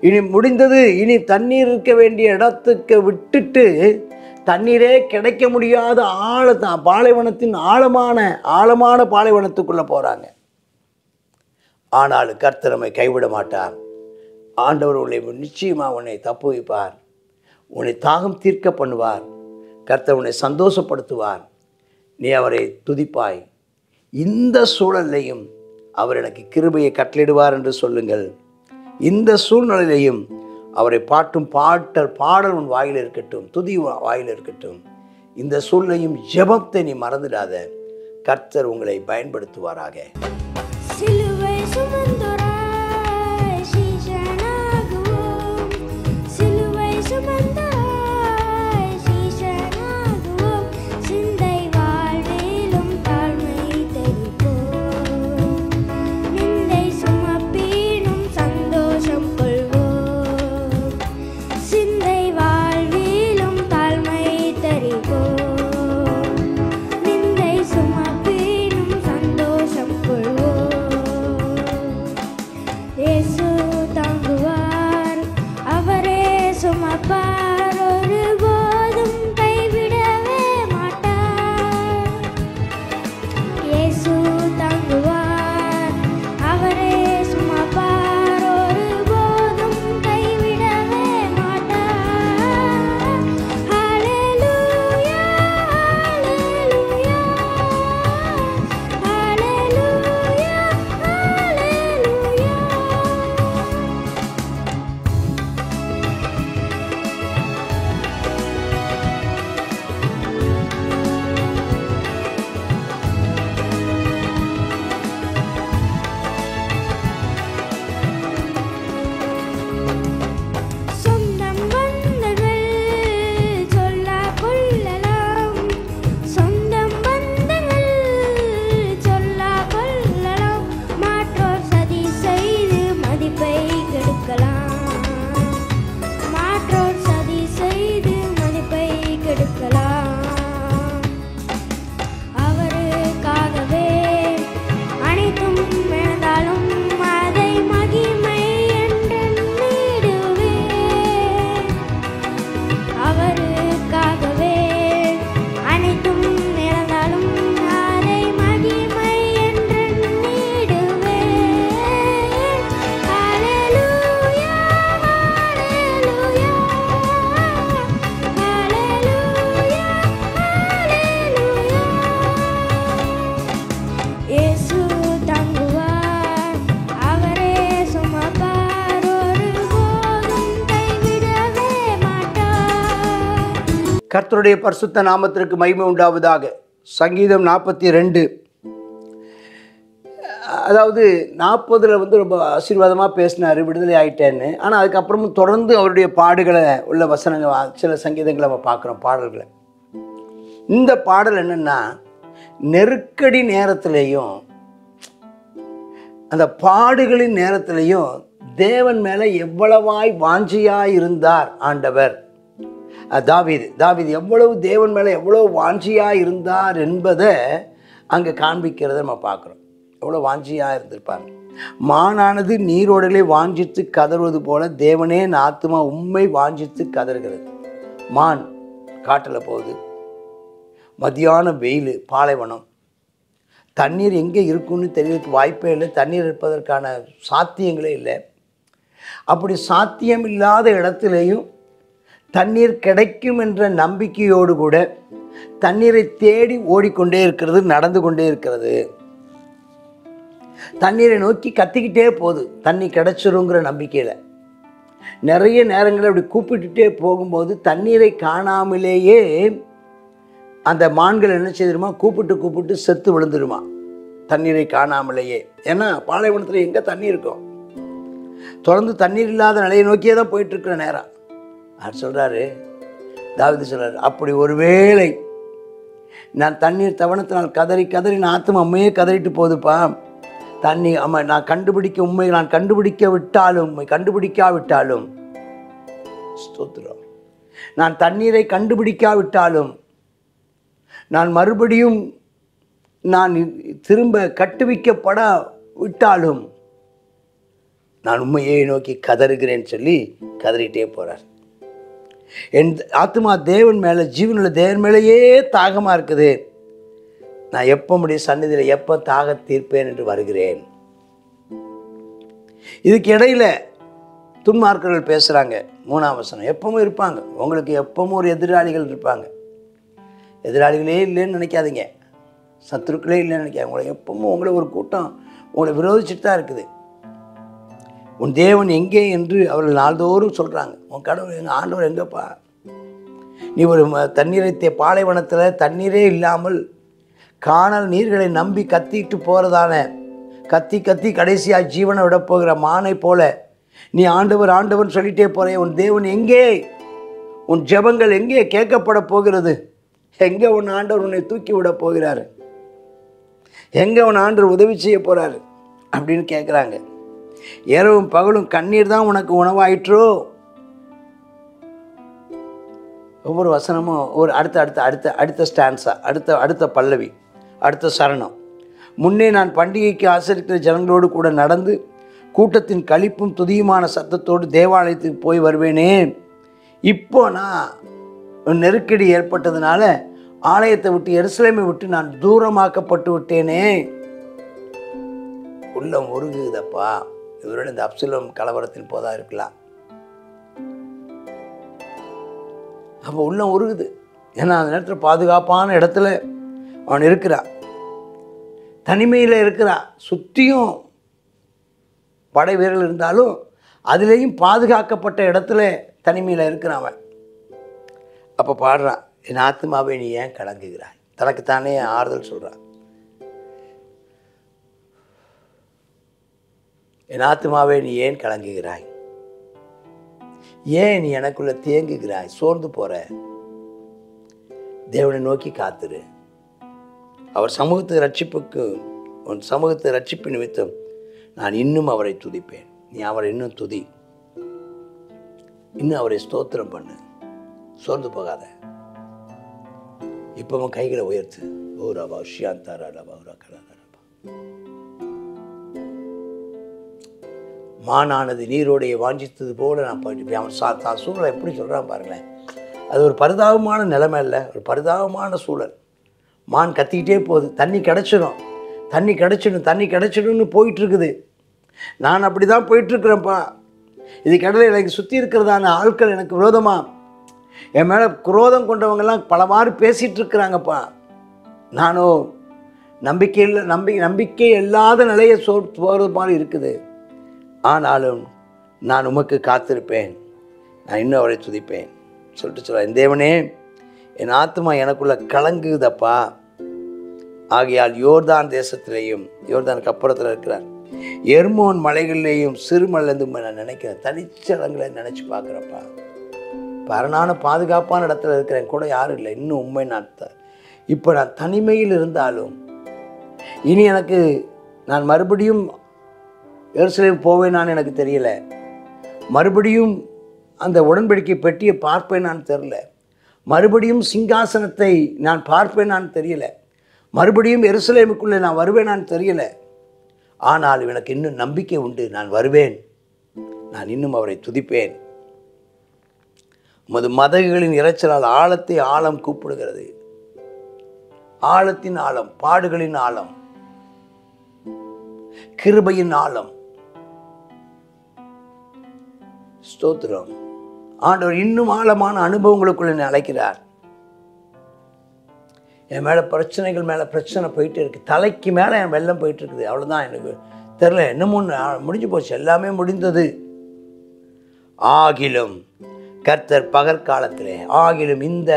இனி முடிந்தது, இனி தண்ணீர் இருக்க வேண்டிய இடத்துக்கு விட்டுட்டு தண்ணீரே கிடைக்க முடியாத பாலைவனத்தின் ஆழமான பாலைவனத்துக்குள்ளே போகிறாங்க. ஆனாலும் கர்த்தர் நம்மை கைவிட மாட்டார். ஆண்டவர் உன்னை நிச்சயமாக உன்னை தப்பு வைப்பார். உன்னை தாகம் தீர்க்க பண்ணுவார். கர்த்தர் உன்னை சந்தோஷப்படுத்துவார். நீ அவரை துதிப்பாய். இந்த சூழலையும் அவர் எனக்கு கிருபையை கட்டளிடுவார் என்று சொல்லுங்கள். இந்த சூழ்நிலையிலையும் அவரை பாட்டும் பாடல் உன் வாயில் இருக்கட்டும், துதி வாயில் இருக்கட்டும். இந்த சூழ்நிலையும் ஜெபத்தை நீ மறந்துடாத. கர்த்தர் உங்களை பயன்படுத்துவாராக. சிலுவை சுமந்தோராய் சீஷனாகுவோம், சிலுவை சுமந்தோராய் சீஷனாகுவோம், சிந்தை வாழ்விலும் தாழ்மை தெரிவோம், நிந்தை சுமப்பீனும் சந்தோஷம் கொள்வோம், சிந்தை வாழ்விலும் தாழ்மை தெரிவோம், நிந்தை சுமப்பீனும் சந்தோஷம் கொள்வோம். இயேசு தாங்குவார், அவரே சுமப்பார், ஒருபோதும் கைவிடவே மாட்டார். இயேசு தாங்குவார், அவரே சுமப்பார், ஒருபோதும் கைவிடவே மாட்டார். ஹல்லேலூயா, ஹல்லேலூயா, ஹல்லேலூயா, ஹல்லேலூயா. சொந்தம் பந்தங்கள் சொல்ல கொள்ளலாம், சொந்தம் பந்தங்கள் சொல்ல கொள்ளலாம், மாற்றோர் சதி செய்து மதிப்பை கெடுக்கலாம், மாற்றோர் சதி செய்து மதிப்பை கெடுக்கலாம். அவருக்காகவே அனைத்தும் இழந்தாலும் அதை மகிமை என்றெண்ணிடுவே. அவருக்காகவே அனைத்தும் இழந்தாலும் அதை மகிமை என்றெண்ணிடுவே. ஹல்லேலூயா, ஹல்லேலூயா, ஹல்லேலூயா, ஹல்லேலூயா. இயேசு தாங்குவார், அவரே சுமப்பார், ஒருபோதும் கைவிடவே மாட்டார். கர்த்தருடைய பரிசுத்த நாமத்திற்கு மகிமை உண்டாவதாக. சங்கீதம் 42, அதாவது 40 ரொம்ப ஆசீர்வாதமாக பேசினார், விடுதலை ஆயிட்டேன்னு. ஆனால் அதுக்கப்புறமும் தொடர்ந்து அவருடைய பாடுகளை உள்ள வசனங்கள், சில சங்கீதங்களை நம்ம பார்க்குறோம், பாடல்களை. இந்த பாடல் என்னென்னா, நெருக்கடி நேரத்திலையும் அந்த பாடுகளின் நேரத்திலையும் தேவன் மேலே எவ்வளவாய் வாஞ்சியாய் இருந்தார் ஆண்டவர். தாவீது எவ்வளவு தேவன் மேலே எவ்வளோ வாஞ்சியாக இருந்தார் என்பதை அங்கே காண்பிக்கிறத நம்ம பார்க்குறோம். எவ்வளோ வாஞ்சியாக இருந்திருப்பார். மானானது நீரோடலை வாஞ்சித்து கதறுவது போல தேவனே என் ஆத்துமா உம்மை வாஞ்சித்து கதறுகிறது. மான் காட்டில் போகுது, மதியான வெயில், பாலைவனம், தண்ணீர் எங்கே இருக்குன்னு தெரியறதுக்கு வாய்ப்பே இல்லை, தண்ணீர் இருப்பதற்கான சாத்தியங்களே இல்லை. அப்படி சாத்தியம் இல்லாத இடத்துலையும் தண்ணீர் கிடைக்கும் என்ற நம்பிக்கையோடு கூட தண்ணீரை தேடி ஓடிக்கொண்டே இருக்கிறது, நடந்து கொண்டே இருக்கிறது. தண்ணீரை நோக்கி கத்திக்கிட்டே போகுது, தண்ணி கிடைச்சிருங்கிற நம்பிக்கையில். நிறைய நேரங்களில் அப்படி கூப்பிட்டுட்டே போகும்போது தண்ணீரை காணாமலேயே அந்த மான்கள் என்ன செய்திருமா, கூப்பிட்டு செத்து விழுந்துருமா, தண்ணீரை காணாமலேயே. ஏன்னா பாலைவனத்தில் எங்கே தண்ணி இருக்கும், தொடர்ந்து தண்ணீர் இல்லாத நிலையை நோக்கியே தான் போயிட்டுருக்கிற நேரம். அவர் சொல்கிறாரு, தாவீது சொல்கிறார், அப்படி ஒருவேளை நான் தண்ணீர் தவணத்தினால் கதறி நான் ஆத்துமா அம்மையே கதறிட்டு போகுதுப்பா, தண்ணி அம்மா நான் கண்டுபிடிக்காவிட்டாலும் ஸ்தோத்திரம், நான் தண்ணீரை கண்டுபிடிக்காவிட்டாலும், நான் மறுபடியும் நான் திரும்ப கட்டுவிக்கப்பட விட்டாலும் நான் உண்மையை நோக்கி கதறுகிறேன்னு சொல்லி கதறிட்டே போகிறார். என் ஆத்மா தேவன் மேலே, ஜீவனுள்ள தேவன் மேலேயே தாகமாக இருக்குது. நான் எப்போ முடியும் சந்நிதியில் எப்போ தாக தீர்ப்பேன் என்று வருகிறேன். இதுக்கு இடையில் துன்மார்க்கர்கள் பேசுகிறாங்க. 3ஆம் வசனம். எப்பவும் இருப்பாங்க, உங்களுக்கு எப்பவும் ஒரு எதிராளிகள் இருப்பாங்க. எதிராளிகளே இல்லைன்னு நினைக்காதீங்க, சத்துருக்களே இல்லைன்னு நினைக்காது. உங்களை எப்பவும் உங்களை ஒரு கூட்டம் உங்களை விரோதிச்சுட்டு தான் இருக்குது. உன் தேவன் எங்கே என்று அவர்கள் நாள்தோறும் சொல்கிறாங்க. உன் கடவுள் எங்கள் ஆண்டவர் எங்கேப்பா? நீ ஒரு தண்ணீரை பாலைவனத்தில் தண்ணீரே இல்லாமல் காணல் நீர்களை நம்பி கத்திட்டு போகிறதான கத்தி கத்தி கடைசியாக ஜீவனை விட போகிற மானை போல நீ ஆண்டவர் ஆண்டவன் சொல்லிட்டே போகிறே. உன் தேவன் எங்கே? உன் ஜெபங்கள் எங்கே கேட்கப்பட போகிறது? எங்கே உன் ஆண்டவர் உன்னை தூக்கி விட போகிறாரு? எங்கே உன் ஆண்டவர் உதவி செய்ய போகிறாரு அப்படின்னு கேட்குறாங்க. இரவும் பகலும் கண்ணீர் தான் உனக்கு உணவாயிற்றோ? ஒவ்வொரு வசனமும் ஒரு அடுத்த அடுத்த அடுத்த அடுத்த ஸ்டான்ஸா, அடுத்த பல்லவி, அடுத்த சரணம். முன்னே நான் பண்டிகைக்கு ஆசரிக்கிற ஜனங்களோடு கூட நடந்து கூட்டத்தின் களிப்பும் துதியுமான சத்தத்தோடு தேவாலயத்துக்கு போய் வருவேனே. இப்போ நான் நெருக்கடி ஏற்பட்டதுனால ஆலயத்தை விட்டு, எருசலேமை விட்டு நான் தூரமாக்கப்பட்டு விட்டேனே. உள்ளம் உருகுதப்பா. இவரோட இந்த அப்சலோம் கலவரத்தின் போதா இருக்கலாம். அப்போ உள்ளம் உருகுது. ஏன்னா அந்த நேரத்தில் பாதுகாப்பான இடத்துல அவன் இருக்கிறான், தனிமையில் இருக்கிறான். சுற்றியும் படை வீரர்கள் இருந்தாலும் அதுலேயும் பாதுகாக்கப்பட்ட இடத்துல தனிமையில் இருக்கிறான் அவன். அப்போ பாடுறான், என் ஆத்மாவை நீ ஏன் கலங்குகிறாய்? தனக்குத்தானே ஆறுதல் சொல்கிறான். என் ஆத்மாவை நீ ஏன் கலங்குகிறாய்? ஏன் நீ எனக்குள்ள தேங்குகிறாய்? சோர்ந்து போற? தேவனை நோக்கி காத்துரு. அவர் சமூகத்து ரட்சிப்புக்கு, உன் சமூகத்து ரட்சிப்பு நிமித்தம் நான் இன்னும் அவரை துதிப்பேன். நீ அவரை இன்னும் துதி, இன்னும் அவரை ஸ்தோத்திரம் பண்ணு. சோர்ந்து போகாத. இப்பவும் கைகளை உயர்த்து. ஓராபா ஷியாந்தாராபா கலாதாரபா. மானானது நீரோடைய வாஞ்சித்தது போல நான் போயிட்டு அவன் சூழலை எப்படி சொல்கிறான் பாருங்களேன். அது ஒரு பரிதாபமான நிலைமை இல்லை, ஒரு பரிதாபமான சூழல். மான் கத்திக்கிட்டே போகுது, தண்ணி கிடச்சிடும், தண்ணி கிடச்சிடும், தண்ணி கிடச்சிடும்னு போயிட்டுருக்குது. நான் அப்படி தான் போயிட்டுருக்குறேன்ப்பா. இது கடலை எனக்கு சுற்றி இருக்கிறதான ஆட்கள் எனக்கு விரோதமாக, என் மேலே குரோதம் கொண்டவங்கெல்லாம் பலவாறு பேசிகிட்டு இருக்கிறாங்கப்பா. நானும் நம்பிக்கை இல்லாத நிலையை போகிறது மாதிரி இருக்குது. ஆனாலும் நான் உமக்கு காத்திருப்பேன், நான் இன்னும் அவரை துதிப்பேன் சொல்லிட்டு சொல்கிறேன். தேவனே, என் ஆத்மா எனக்குள்ள கலங்குதப்பா. ஆகையால் யோர்தான் தேசத்திலேயும், யோர்தானுக்கு அப்புறத்தில் இருக்கிறார், எர்மோன் மலைகளிலேயும் சிறுமலேருந்து நான் நினைக்கிறேன். தனிச்ச இடங்களை நினச்சி பார்க்குறப்பா. பரணான பாதுகாப்பான இடத்துல இருக்கிறேன், கூட யாரும் இல்லை. இன்னும் உண்மை இப்போ நான் தனிமையில் இருந்தாலும் இனி எனக்கு நான் மறுபடியும் எருசலேம் போவேனான்னு எனக்கு தெரியல. மறுபடியும் அந்த உடன்படிக்கை பெட்டியை பார்ப்பேனான்னு தெரியல. மறுபடியும் சிங்காசனத்தை நான் பார்ப்பேனான்னு தெரியல. மறுபடியும் எருசலேமுக்குள்ளே நான் வருவேனான்னு தெரியல. ஆனால் எனக்கு இன்னும் நம்பிக்கை உண்டு. நான் வருவேன், நான் இன்னும் அவரை துதிப்பேன். உமது மதகுகளின் இரைச்சலால் ஆழத்தை ஆழம் கூப்பிடுகிறது. ஆழத்தின் ஆழம், பாடுகளின் ஆழம், கிருபையின் ஆழம். ஸ்தோத்திரம். ஆண்டவர் இன்னும் ஆழமான அனுபவங்களுக்குள்ள என்னை அழைக்கிறார். என் மேலே பிரச்சனைகள் மேலே பிரச்சனை போயிட்டு இருக்குது, தலைக்கு மேலே என் வெள்ளம் போயிட்டு இருக்குது. அவ்வளோதான், எனக்கு தெரில, இன்னமும் முடிஞ்சு போச்சு, எல்லாமே முடிந்தது. ஆகிலும் கர்த்தர் பகற்காலத்திலே, ஆகிலும் இந்த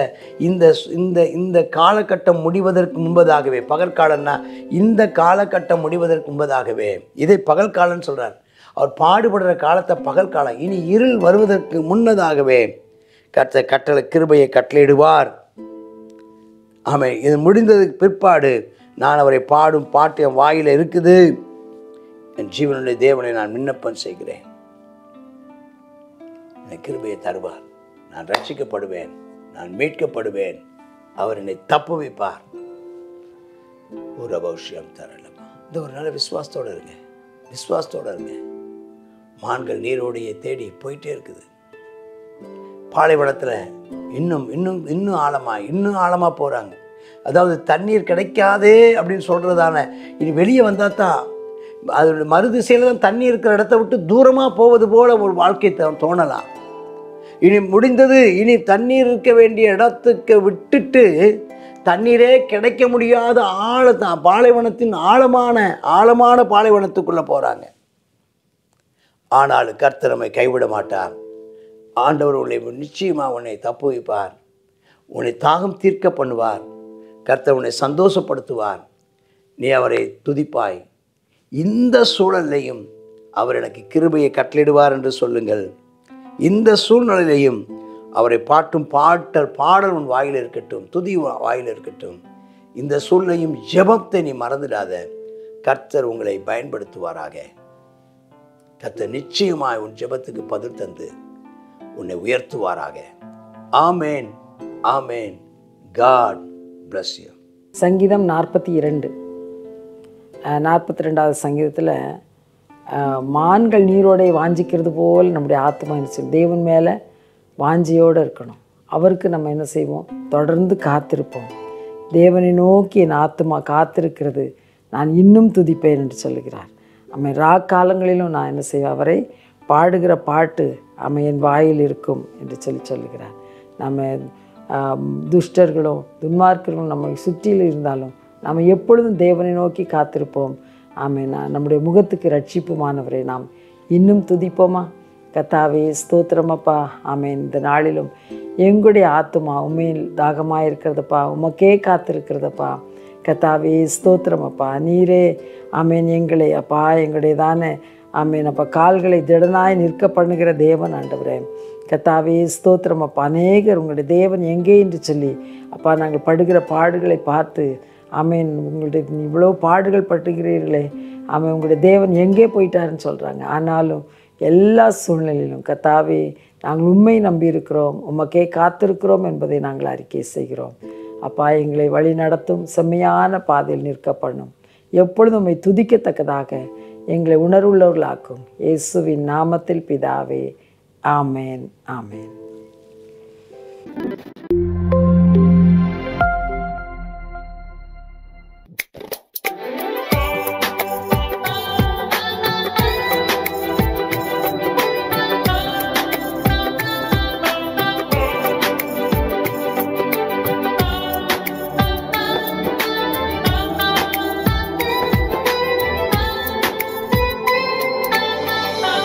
இந்த இந்த இந்த காலகட்டம் முடிவதற்கு முன்பதாகவே, பகற்காலம்னா இந்த காலகட்டம் முடிவதற்கு முன்பதாகவே, இதை பகல்காலம்னு சொல்கிறார். அவர் பாடுபடுற காலத்தை பகல்காலம். இனி இருள் வருவதற்கு முன்னதாகவே கர்த்தர் கட்டளை கிருபையை கட்டளையிடுவார். ஆமாம், இது முடிந்ததுக்கு பிற்பாடு நான் அவரை பாடும் பாட்டு என் வாயில் இருக்குது. என் ஜீவனுடைய தேவனை நான் விண்ணப்பம் செய்கிறேன். என் கிருபையை தருவார். நான் ரட்சிக்கப்படுவேன், நான் மீட்கப்படுவேன். அவர் என்னை தப்பு வைப்பார். ஒரு அபௌஷ்யம் தரலமா. இந்த ஒரு நல்ல விசுவாசத்தோடு இருங்க, விசுவாசத்தோடு இருங்க. மான்கள் நீரோடையை தேடி போயிட்டே இருக்குது. பாலைவனத்தில் இன்னும் இன்னும் இன்னும் ஆழமாக போகிறாங்க. அதாவது தண்ணீர் கிடைக்காதே அப்படின்னு சொல்கிறதான, இனி வெளியே வந்தால் தான் அதோட மறுதிசையில் தான் தண்ணி இருக்கிற இடத்த விட்டு தூரமாக போவது போல் ஒரு வாழ்க்கை தோணலாம். இனி முடிந்தது, இனி தண்ணீர் இருக்க வேண்டிய இடத்துக்கு விட்டுட்டு தண்ணீரே கிடைக்க முடியாத பாலைவனத்தின் ஆழமான பாலைவனத்துக்குள்ளே போகிறாங்க. ஆனாலும் கர்த்தர் நம்மை கைவிட மாட்டார். ஆண்டவர் உன்னை நிச்சயமாக உன்னை தப்பு வைப்பார். உன்னை தாகம் தீர்க்க பண்ணுவார். கர்த்தர் உன்னை சந்தோஷப்படுத்துவார். நீ அவரை துதிப்பாய். இந்த சூழலையும் அவர் எனக்கு கிருபையை கட்டளிடுவார் என்று சொல்லுங்கள். இந்த சூழ்நிலையிலையும் அவரை பாடல் உன் வாயில் இருக்கட்டும், துதி வாயில் இருக்கட்டும். இந்த சூழ்நிலையும் ஜெபத்தை நீ மறந்துடாத. கர்த்தர் உங்களை பயன்படுத்துவாராக. கர்த்தர் நிச்சயமாய் உன் ஜெபத்துக்கு பதில் தந்து உன்னை உயர்த்துவாராக. ஆமேன், ஆமேன். God bless you. சங்கீதம் 42 42வது சங்கீதத்தில் மான்கள் நீரோடை வாஞ்சிக்கிறது போல் நம்முடைய ஆத்மா என்ன, தேவன் மேலே வாஞ்சியோடு இருக்கணும். அவருக்கு நம்ம என்ன செய்வோம்? தொடர்ந்து காத்திருப்போம். தேவனை நோக்கி என் ஆத்மா காத்திருக்கிறது, நான் இன்னும் துதிப்பேன் என்று சொல்லுகிறார். காலங்களிலும் நான் என்ன செய்வேன்? அவரை பாடுகிற பாட்டு என் வாயில் இருக்கும் என்று சொல்லுகிறார். நம்ம துஷ்டர்களும் துன்மார்க்கர்களும் நம்மை சுற்றியில் இருந்தாலும் நாம் எப்பொழுதும் தேவனை நோக்கி காத்திருப்போம். நம்முடைய முகத்துக்கு ரட்சிப்புமானவரை நாம் இன்னும் துதிப்போமா? கர்த்தாவே ஸ்தோத்திரமப்பா. இந்த நாளிலும் எங்களுடைய ஆத்துமா உண்மையில் தாகமாக இருக்கிறதப்பா, உமக்கே காத்திருக்கிறதப்பா. கர்த்தாவே ஸ்தோத்திரமப்பா. நீரே எங்களை எங்களுடையதான அப்பா கால்களை திடனாய் நிற்க பண்ணுகிற தேவன் ஆண்டவரே. கர்த்தாவே ஸ்தோத்திரமப்பா. அநேகர் உங்களுடைய தேவன் எங்கே என்று சொல்லி நாங்கள் படுகிற பாடுகளை பார்த்து உங்களுடைய இவ்வளோ பாடுகள் பட்டுகிறீர்களே, உங்களுடைய தேவன் எங்கே போயிட்டாருன்னு சொல்கிறாங்க. ஆனாலும் எல்லா சூழ்நிலையிலும் கர்த்தாவே நாங்கள் உண்மை நம்பி இருக்கிறோம், உமக்கே காத்திருக்கிறோம் என்பதை நாங்கள் அறிக்கை செய்கிறோம். எங்களை வழி நடத்தும், செம்மையான பாதையில் நிற்க பண்ணும். எப்பொழுதும் உம்மை துதிக்கத்தக்கதாக எங்களை உணர்வுள்ளவர்களாக்கும். இயேசுவின் நாமத்தில் பிதாவே, ஆமேன், ஆமேன்.